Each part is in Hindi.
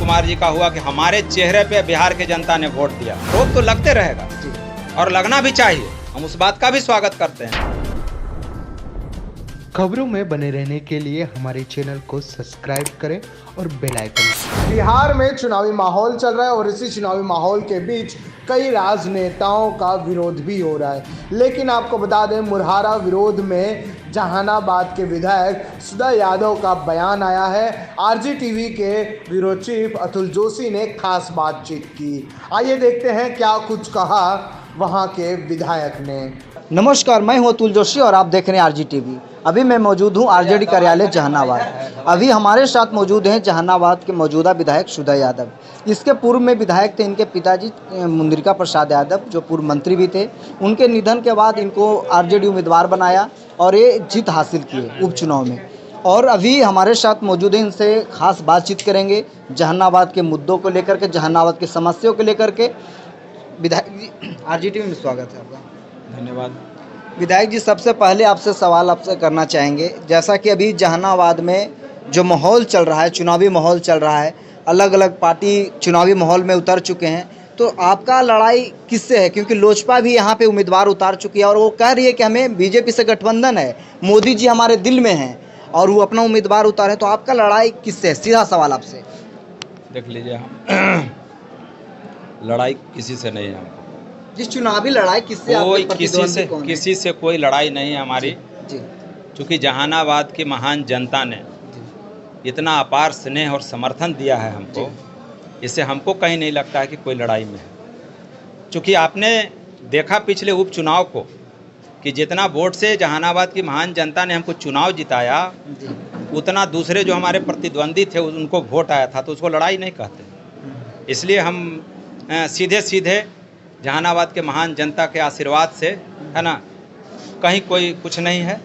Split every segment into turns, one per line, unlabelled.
कुमार जी का हुआ कि हमारे चेहरे पे बिहार के जनता ने वोट दिया। रोक तो लगते रहेगा और लगना भी चाहिए, हम उस बात का भी स्वागत करते हैं।
खबरों में बने रहने के लिए हमारे चैनल को सब्सक्राइब करें और बेल आइकन। बिहार में चुनावी माहौल चल रहा है और इसी चुनावी माहौल के बीच कई राजनेताओं का विरोध भी हो रहा है, लेकिन आपको बता दें मुरहारा विरोध में जहानाबाद के विधायक सुधा यादव का बयान आया है। आरजीटीवी के ब्यूरो चीफ अतुल जोशी ने खास बातचीत की। आइए देखते हैं क्या कुछ कहा वहां के विधायक ने।
नमस्कार, मैं हूं अतुल जोशी और आप देख रहे हैं आरजीटीवी। अभी मैं मौजूद हूं आरजेडी कार्यालय जहानाबाद। अभी हमारे साथ मौजूद हैं जहानाबाद के मौजूदा विधायक सुधा यादव। इसके पूर्व में विधायक थे इनके पिताजी मुंद्रिका प्रसाद यादव, जो पूर्व मंत्री भी थे। उनके निधन के बाद इनको आरजेडी उम्मीदवार बनाया और ये जीत हासिल किए उपचुनाव में। और अभी हमारे साथ मौजूद हैं, इनसे खास बातचीत करेंगे जहानाबाद के मुद्दों को लेकर के, जहानाबाद की समस्याओं को लेकर के। विधायक जी, आरजीटीवी में स्वागत है आपका।
धन्यवाद।
विधायक जी, सबसे पहले आपसे सवाल आपसे करना चाहेंगे, जैसा कि अभी जहानाबाद में जो माहौल चल रहा है, चुनावी माहौल चल रहा है, अलग अलग पार्टी चुनावी माहौल में उतर चुके हैं, तो आपका लड़ाई किससे है? क्योंकि लोजपा भी यहाँ पे उम्मीदवार उतार चुकी है और वो कह रही है कि हमें बीजेपी से गठबंधन है, मोदी जी हमारे दिल में हैं और वो अपना उम्मीदवार उतारे, तो आपका लड़ाई किससे है? सीधा सवाल आपसे।
देख लीजिए, लड़ाई किसी से नहीं है हमको।
जिस चुनावी लड़ाई किससे?
कोई किसी से कोई लड़ाई नहीं है हमारी
जी।
क्योंकि जहानाबाद की महान जनता ने इतना अपार स्नेह और समर्थन दिया है हमको, इससे हमको कहीं नहीं लगता है कि कोई लड़ाई में है। क्योंकि आपने देखा पिछले उपचुनाव को कि जितना वोट से जहानाबाद की महान जनता ने हमको चुनाव जिताया, उतना दूसरे जो हमारे प्रतिद्वंदी थे उनको वोट आया था, तो उसको लड़ाई नहीं कहते। इसलिए हम सीधे सीधे जहानाबाद के महान जनता के आशीर्वाद से, है ना, कहीं कोई कुछ नहीं है।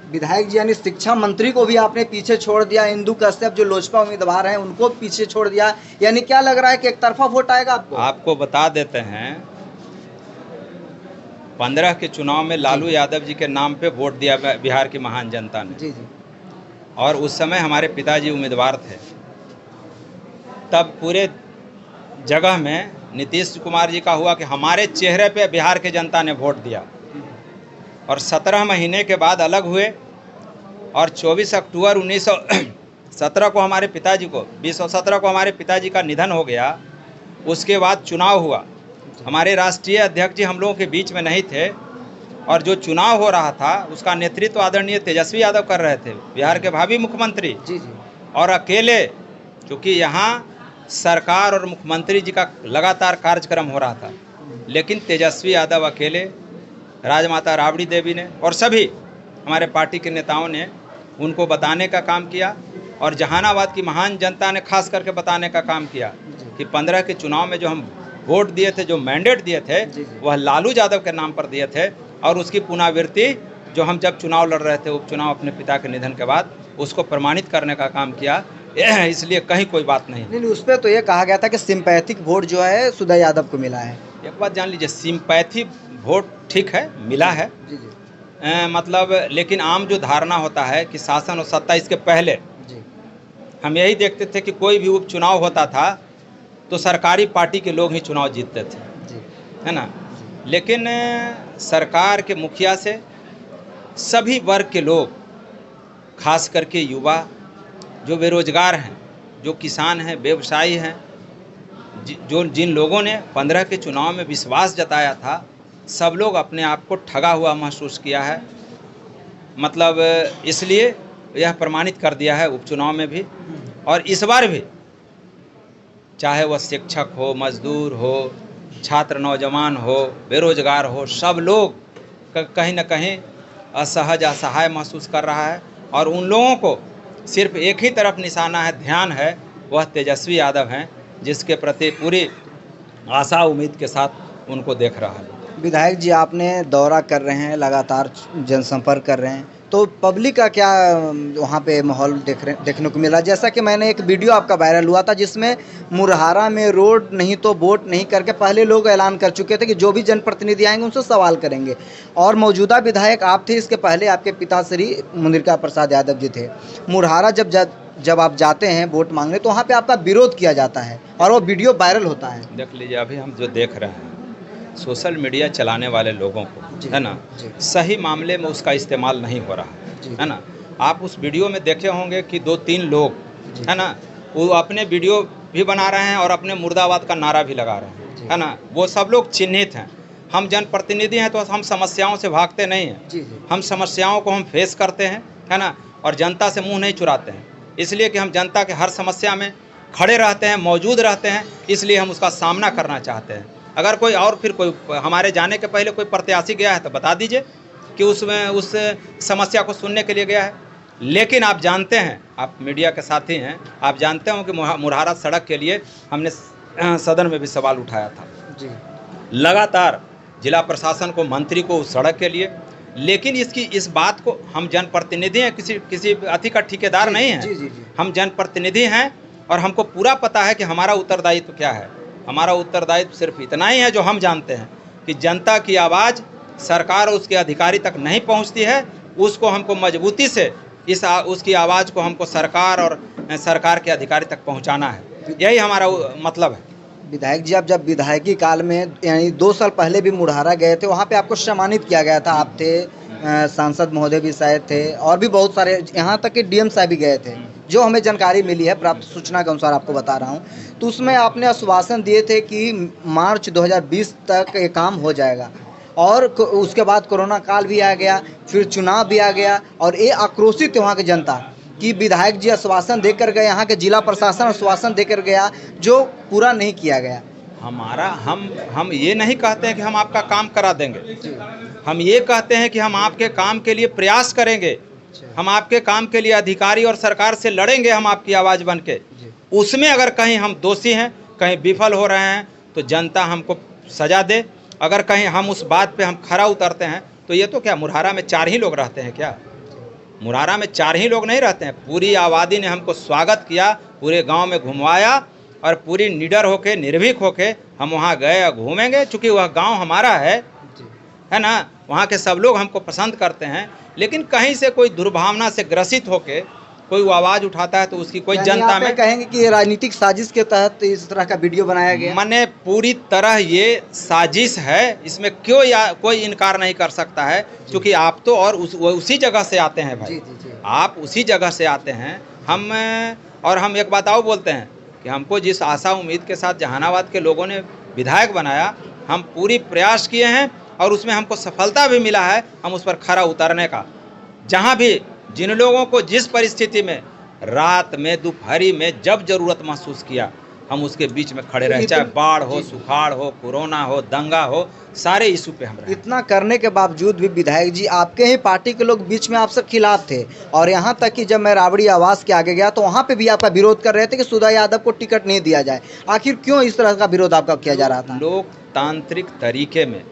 विधायक जी, यानी शिक्षा मंत्री को भी आपने पीछे छोड़ दिया, इंदु कश्यप जो लोजपा उम्मीदवार हैं उनको पीछे छोड़ दिया, यानी क्या लग रहा है कि एक तरफा वोट आएगा आपको?
आपको बता देते हैं, 15 के चुनाव में लालू यादव जी के नाम पे वोट दिया बिहार की महान जनता ने।
जी जी।
और उस समय हमारे पिताजी उम्मीदवार थे। तब पूरे जगह में नीतीश कुमार जी का हुआ कि हमारे चेहरे पे बिहार के जनता ने वोट दिया। और 17 महीने के बाद अलग हुए और 24 अक्टूबर 1917 को हमारे पिताजी को 2017 को हमारे पिताजी का निधन हो गया। उसके बाद चुनाव हुआ। हमारे राष्ट्रीय अध्यक्ष जी हम लोगों के बीच में नहीं थे और जो चुनाव हो रहा था उसका नेतृत्व आदरणीय तेजस्वी यादव कर रहे थे, बिहार के भावी मुख्यमंत्री।
जी जी।
और अकेले, क्योंकि यहाँ सरकार और मुख्यमंत्री जी का लगातार कार्यक्रम हो रहा था, लेकिन तेजस्वी यादव अकेले, राजमाता राबड़ी देवी ने और सभी हमारे पार्टी के नेताओं ने उनको बताने का काम किया। और जहानाबाद की महान जनता ने खास करके बताने का काम किया कि 15 के चुनाव में जो हम वोट दिए थे, जो मैंडेट दिए थे, वह लालू यादव के नाम पर दिए थे। और उसकी पुनरावृत्ति जो हम जब चुनाव लड़ रहे थे, उपचुनाव अपने पिता के निधन के बाद, उसको प्रमाणित करने का काम किया। इसलिए कहीं कोई बात नहीं।
उस पर तो ये कहा गया था कि सिंपैथिक वोट जो है सुधा यादव को मिला है।
एक बात जान लीजिए, सिंपैथी वोट ठीक है, मिला है।
जी जी।
मतलब लेकिन आम जो धारणा होता है कि शासन और सत्ता, इसके पहले
जी।
हम यही देखते थे कि कोई भी उपचुनाव होता था तो सरकारी पार्टी के लोग ही चुनाव जीतते थे,
जी।
है ना। लेकिन सरकार के मुखिया से सभी वर्ग के लोग, खास करके युवा, जो बेरोजगार हैं, जो किसान हैं, व्यवसायी हैं, जो जिन लोगों ने 15 के चुनाव में विश्वास जताया था, सब लोग अपने आप को ठगा हुआ महसूस किया है। मतलब इसलिए यह प्रमाणित कर दिया है उपचुनाव में भी। और इस बार भी चाहे वह शिक्षक हो, मजदूर हो, छात्र नौजवान हो, बेरोजगार हो, सब लोग कहीं ना कहीं असहज, असहाय महसूस कर रहा है। और उन लोगों को सिर्फ एक ही तरफ निशाना है, ध्यान है, वह तेजस्वी यादव हैं, जिसके प्रति पूरी आशा उम्मीद के साथ उनको देख रहा है।
विधायक जी, आपने दौरा कर रहे हैं, लगातार जनसंपर्क कर रहे हैं, तो पब्लिक का क्या वहाँ पे माहौल देखने को मिला? जैसा कि मैंने एक वीडियो आपका वायरल हुआ था जिसमें मुरहारा में रोड नहीं तो वोट नहीं करके पहले लोग ऐलान कर चुके थे कि जो भी जनप्रतिनिधि आएंगे उनसे सवाल करेंगे, और मौजूदा विधायक आप थे, इसके पहले आपके पिताश्री मुनिरका प्रसाद यादव जी थे। मुरहारा जब आप जाते हैं वोट मांगने तो वहाँ पे आपका विरोध किया जाता है और वो वीडियो वायरल होता है।
देख लीजिए, अभी हम जो देख रहे हैं सोशल मीडिया चलाने वाले लोगों को, है ना, सही मामले में उसका इस्तेमाल नहीं हो रहा है ना। आप उस वीडियो में देखे होंगे कि 2-3 लोग, है ना, वो अपने वीडियो भी बना रहे हैं और अपने मुर्दाबाद का नारा भी लगा रहे हैं, है ना। वो सब लोग चिन्हित हैं। हम जनप्रतिनिधि हैं तो हम समस्याओं से भागते नहीं हैं, हम समस्याओं को हम फेस करते हैं, है ना, और जनता से मुंह नहीं चुराते हैं, इसलिए कि हम जनता के हर समस्या में खड़े रहते हैं, मौजूद रहते हैं, इसलिए हम उसका सामना करना चाहते हैं। अगर कोई और फिर कोई हमारे जाने के पहले कोई प्रत्याशी गया है तो बता दीजिए कि उसमें उस समस्या को सुनने के लिए गया है। लेकिन आप जानते हैं, आप मीडिया के साथी हैं, आप जानते हो कि मुरहारा सड़क के लिए हमने सदन में भी सवाल उठाया था जी। लगातार जिला प्रशासन को, मंत्री को उस सड़क के लिए, लेकिन इस बात को, हम जनप्रतिनिधि हैं, किसी अति का ठेकेदार नहीं है, हम जनप्रतिनिधि हैं और हमको पूरा पता है कि हमारा उत्तरदायित्व क्या है। हमारा उत्तरदायित्व सिर्फ इतना ही है जो हम जानते हैं कि जनता की आवाज़ सरकार और उसके अधिकारी तक नहीं पहुंचती है, उसको हमको मजबूती से उसकी आवाज़ को हमको सरकार और सरकार के अधिकारी तक पहुंचाना है, यही हमारा मतलब है।
विधायक जी, आप जब विधायकी काल में यानी 2 साल पहले भी मुरहारा गए थे, वहाँ पे आपको सम्मानित किया गया था, आप थे, सांसद महोदय भी शायद थे और भी बहुत सारे, यहाँ तक कि डीएम साहब भी गए थे, जो हमें जानकारी मिली है, प्राप्त सूचना के अनुसार आपको बता रहा हूँ। तो उसमें आपने आश्वासन दिए थे कि मार्च 2020 तक ये काम हो जाएगा, और उसके बाद कोरोना काल भी आ गया, फिर चुनाव भी आ गया, और ये आक्रोशित है वहाँ की जनता कि विधायक जी आश्वासन देकर गए, यहाँ के जिला प्रशासन आश्वासन देकर गया, जो पूरा नहीं किया गया।
हम ये नहीं कहते हैं कि हम आपका काम करा देंगे, हम ये कहते हैं कि हम आपके काम के लिए प्रयास करेंगे, हम आपके काम के लिए अधिकारी और सरकार से लड़ेंगे, हम आपकी आवाज़ बन के। उसमें अगर कहीं हम दोषी हैं, कहीं विफल हो रहे हैं, तो जनता हमको सजा दे। अगर कहीं हम उस बात पे हम खरा उतरते हैं तो ये तो क्या मुरहारा में 4 ही लोग रहते हैं क्या? मुरहारा में 4 ही लोग नहीं रहते हैं, पूरी आबादी ने हमको स्वागत किया, पूरे गांव में घुमवाया और पूरी निडर होके, निर्भीक होके हम वहाँ गए, घूमेंगे, चूँकि वह गांव हमारा है ना, वहाँ के सब लोग हमको पसंद करते हैं। लेकिन कहीं से कोई दुर्भावना से ग्रसित होके कोई वो आवाज़ उठाता है तो उसकी कोई जनता में
कहेंगे कि ये राजनीतिक साजिश के तहत इस तरह का वीडियो बनाया गया।
मैंने पूरी तरह ये साजिश है, इसमें कोई इनकार नहीं कर सकता है, क्योंकि आप तो और उसी जगह से आते हैं भाई, आप उसी जगह से आते हैं। हम एक बात और बोलते हैं कि हमको जिस आशा उम्मीद के साथ जहानाबाद के लोगों ने विधायक बनाया, हम पूरी प्रयास किए हैं और उसमें हमको सफलता भी मिला है, हम उस पर खरा उतरने का। जहाँ भी जिन लोगों को जिस परिस्थिति में, रात में, दोपहरी में जब जरूरत महसूस किया, हम उसके बीच में खड़े रहे, चाहे बाढ़ हो, सुखाड़ हो, कोरोना हो, दंगा हो, सारे इशू पे हम रहे।
इतना करने के बावजूद भी विधायक जी, आपके ही पार्टी के लोग बीच में आपसे खिलाफ थे, और यहाँ तक कि जब मैं राबड़ी आवास के आगे गया तो वहाँ पे भी आपका विरोध कर रहे थे कि सुधा यादव को टिकट नहीं दिया जाए। आखिर क्यों इस तरह का विरोध आपका किया जा रहा था?
लोकतांत्रिक तरीके में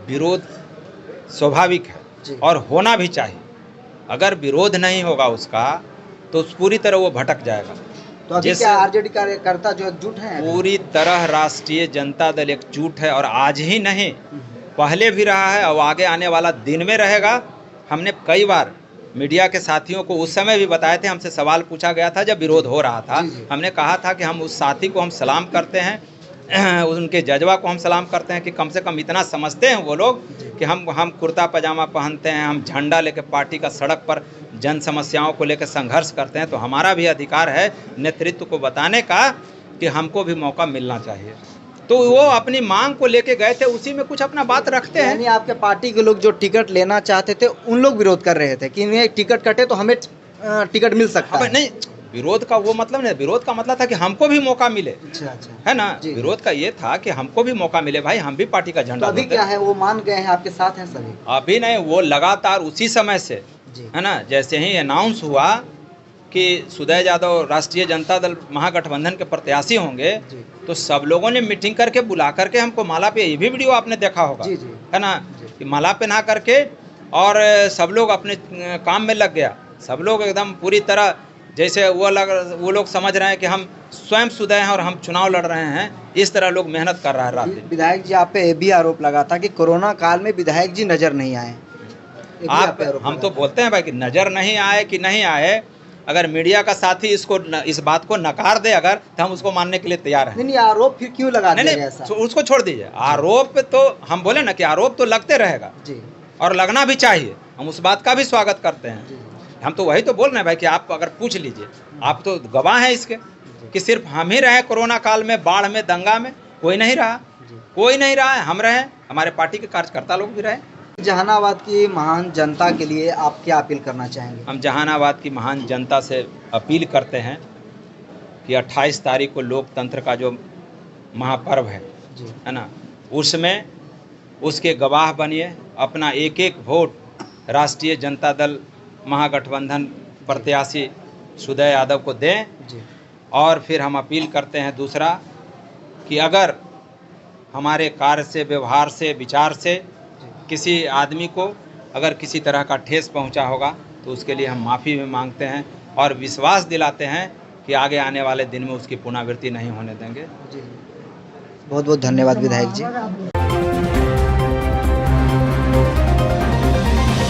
विरोध स्वाभाविक है और होना भी चाहिए। अगर विरोध नहीं होगा उसका तो पूरी तरह वो भटक जाएगा।
तो अभी क्या आरजेडी कार्यकर्ता जो एकजुट हैं?
पूरी तरह राष्ट्रीय जनता दल एकजुट है, और आज ही नहीं, पहले भी रहा है और आगे आने वाला दिन में रहेगा। हमने कई बार मीडिया के साथियों को उस समय भी बताए थे, हमसे सवाल पूछा गया था जब विरोध हो रहा था, हमने कहा था कि हम उस साथी को हम सलाम करते हैं, उनके जज्बा को हम सलाम करते हैं कि कम से कम इतना समझते हैं वो लोग कि हम कुर्ता पजामा पहनते हैं, हम झंडा लेकर पार्टी का सड़क पर जन समस्याओं को लेकर संघर्ष करते हैं, तो हमारा भी अधिकार है नेतृत्व को बताने का कि हमको भी मौका मिलना चाहिए। तो वो अपनी मांग को लेके गए थे, उसी में कुछ अपना बात रखते हैं।
यानी आपके पार्टी के लोग जो टिकट लेना चाहते थे उन लोग विरोध कर रहे थे कि इन्हें टिकट कटे तो हमें टिकट मिल सकता है।
नहीं, विरोध का वो मतलब नहीं, विरोध का मतलब था कि हमको भी मौका मिले।
अच्छा,
है ना, विरोध का ये था कि हमको भी मौका मिले, भाई हम भी पार्टी का झंडा।
तो अभी क्या है, वो मान गए हैं, आपके साथ हैं सभी?
अभी नहीं, वो लगातार उसी समय से, है ना, जैसे ही अनाउंस हुआ कि सुधा यादव राष्ट्रीय जनता दल महागठबंधन के प्रत्याशी होंगे, तो सब लोगों ने मीटिंग करके बुला करके हमको माला पे, ये भी वीडियो आपने देखा होगा, है ना, कि माला पहना करके और सब लोग अपने काम में लग गया। सब लोग एकदम पूरी तरह जैसे वो लोग समझ रहे हैं कि हम स्वयं सुधे हैं और हम चुनाव लड़ रहे हैं, इस तरह लोग मेहनत कर रहा है रात दिन।
विधायक जी, आप पे ये भी आरोप लगा था कि कोरोना काल में विधायक जी नजर नहीं आए।
हम तो बोलते हैं भाई कि नज़र नहीं आए कि नहीं आए, अगर मीडिया का साथी इस बात को नकार दे अगर, तो हम उसको मानने के लिए तैयार हैं।
नहीं, आरोप फिर क्यों लगा दिया
नहीं,
ऐसा?
उसको छोड़ दीजिए। आरोप तो हम बोले ना कि आरोप तो लगते रहेगा
जी,
और लगना भी चाहिए, हम उस बात का भी स्वागत करते हैं। हम तो वही तो बोल रहे हैं भाई कि आप अगर पूछ लीजिए, आप तो गवाह हैं इसके कि सिर्फ हम ही रहे कोरोना काल में, बाढ़ में, दंगा में, कोई नहीं रहा, कोई नहीं रहा है। हम रहे, हमारे पार्टी के कार्यकर्ता लोग भी रहे।
जहानाबाद की महान जनता के लिए आप क्या अपील करना चाहेंगे?
हम जहानाबाद की महान जनता से अपील करते हैं कि 28 तारीख को लोकतंत्र का जो महापर्व है ना, उसमें उसके गवाह बनिए। अपना एक एक वोट राष्ट्रीय जनता दल महागठबंधन प्रत्याशी सुदय यादव को दें। और फिर हम अपील करते हैं दूसरा कि अगर हमारे कार्य से, व्यवहार से, विचार से किसी आदमी को अगर किसी तरह का ठेस पहुंचा होगा तो उसके लिए हम माफ़ी भी मांगते हैं और विश्वास दिलाते हैं कि आगे आने वाले दिन में उसकी पुनरावृत्ति नहीं होने देंगे।
बहुत बहुत धन्यवाद विधायक जी।